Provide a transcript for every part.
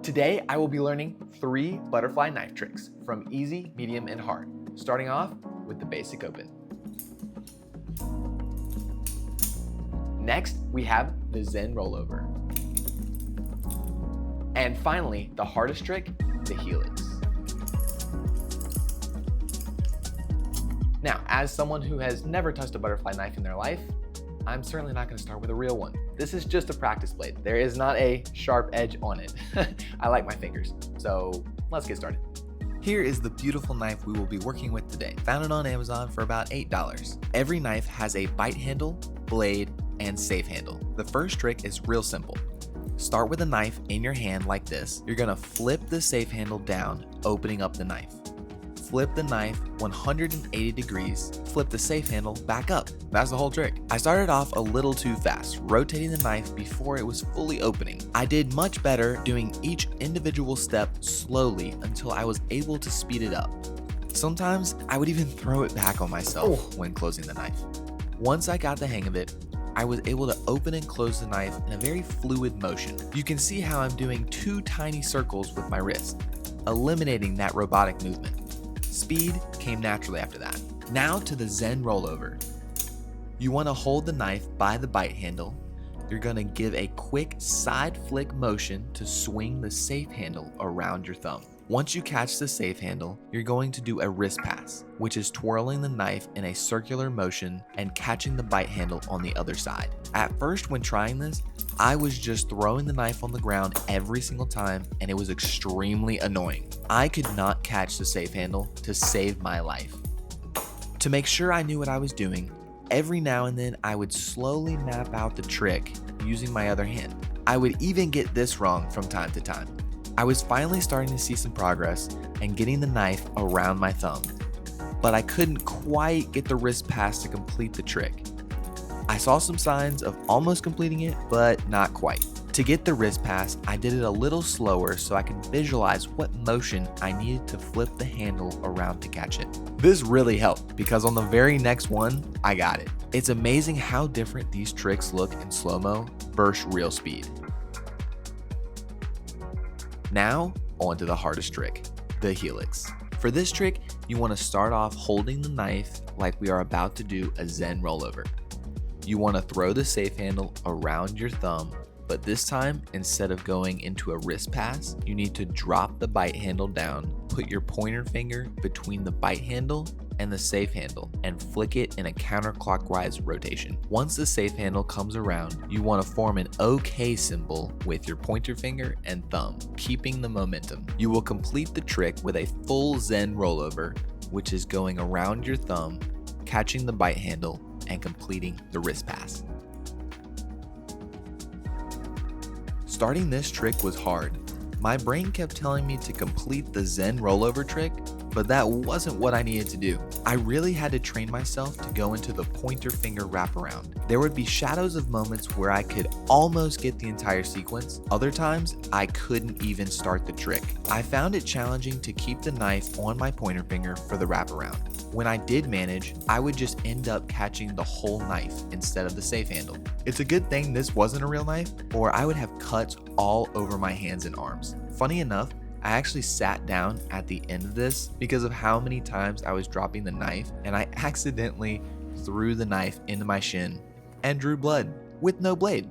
Today, I will be learning 3 butterfly knife tricks from easy, medium, and hard, starting off with the basic open. Next, we have the Zen rollover. And finally, the hardest trick, the Helix. Now, as someone who has never touched a butterfly knife in their life, I'm certainly not going to start with a real one. This is just a practice blade. There is not a sharp edge on it. I like my fingers, so let's get started. Here is the beautiful knife we will be working with today. Found it on Amazon for about $8. Every knife has a bite handle, blade, and safe handle. The first trick is real simple. Start with a knife in your hand like this. You're gonna flip the safe handle down, opening up the knife. Flip the knife 180 degrees, flip the safe handle back up. That's the whole trick. I started off a little too fast, rotating the knife before it was fully opening. I did much better doing each individual step slowly until I was able to speed it up. Sometimes I would even throw it back on myself when closing the knife. Once I got the hang of it, I was able to open and close the knife in a very fluid motion. You can see how I'm doing 2 tiny circles with my wrist, eliminating that robotic movement. Speed came naturally after that. Now to the Zen rollover. You want to hold the knife by the bite handle. You're going to give a quick side flick motion to swing the safe handle around your thumb. Once you catch the safe handle, you're going to do a wrist pass, which is twirling the knife in a circular motion and catching the bite handle on the other side. At first, when trying this, I was just throwing the knife on the ground every single time, and it was extremely annoying. I could not catch the safe handle to save my life. To make sure I knew what I was doing, every now and then I would slowly map out the trick using my other hand. I would even get this wrong from time to time. I was finally starting to see some progress and getting the knife around my thumb, but I couldn't quite get the wrist pass to complete the trick. I saw some signs of almost completing it, but not quite. To get the wrist pass, I did it a little slower so I could visualize what motion I needed to flip the handle around to catch it. This really helped because on the very next one, I got it. It's amazing how different these tricks look in slow-mo versus real speed. Now, on to the hardest trick, the Helix. For this trick, you want to start off holding the knife like we are about to do a Zen rollover. You want to throw the safe handle around your thumb, but this time, instead of going into a wrist pass, you need to drop the bite handle down, put your pointer finger between the bite handle and the safe handle, and flick it in a counterclockwise rotation. Once the safe handle comes around, you want to form an OK symbol with your pointer finger and thumb, keeping the momentum. You will complete the trick with a full Zen rollover, which is going around your thumb, catching the bite handle, and completing the wrist pass. Starting this trick was hard. My brain kept telling me to complete the Zen rollover trick, but that wasn't what I needed to do. I really had to train myself to go into the pointer finger wraparound. There would be shadows of moments where I could almost get the entire sequence. Other times, I couldn't even start the trick. I found it challenging to keep the knife on my pointer finger for the wraparound. When I did manage, I would just end up catching the whole knife instead of the safe handle. It's a good thing this wasn't a real knife, or I would have cuts all over my hands and arms. Funny enough, I actually sat down at the end of this because of how many times I was dropping the knife, and I accidentally threw the knife into my shin and drew blood with no blade.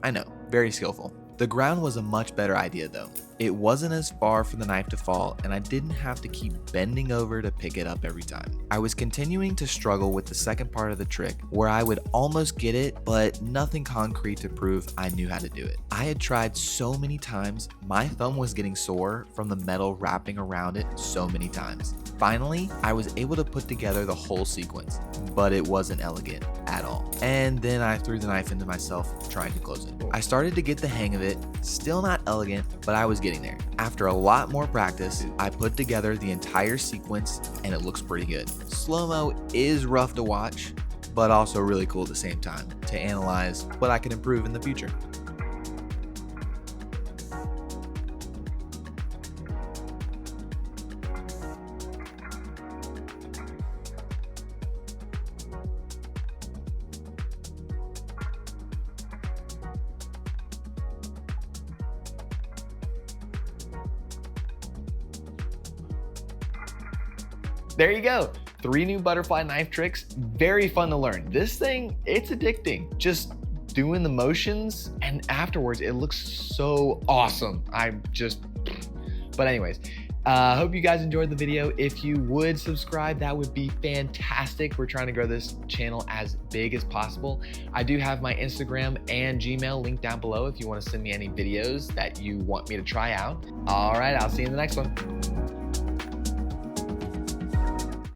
I know, very skillful. The ground was a much better idea though. It wasn't as far for the knife to fall, and I didn't have to keep bending over to pick it up every time. I was continuing to struggle with the second part of the trick, where I would almost get it, but nothing concrete to prove I knew how to do it. I had tried so many times, my thumb was getting sore from the metal wrapping around it so many times. Finally, I was able to put together the whole sequence, but it wasn't elegant at all. And then I threw the knife into myself trying to close it. I started to get the hang of it, still not elegant, but I was getting there. After a lot more practice, I put together the entire sequence and it looks pretty good. Slow-mo is rough to watch, but also really cool at the same time to analyze what I can improve in the future. There you go. 3 new butterfly knife tricks. Very fun to learn. This thing, it's addicting. Just doing the motions, and afterwards it looks so awesome. But anyways, hope you guys enjoyed the video. If you would subscribe, that would be fantastic. We're trying to grow this channel as big as possible. I do have my Instagram and Gmail linked down below if you want to send me any videos that you want me to try out. All right, I'll see you in the next one.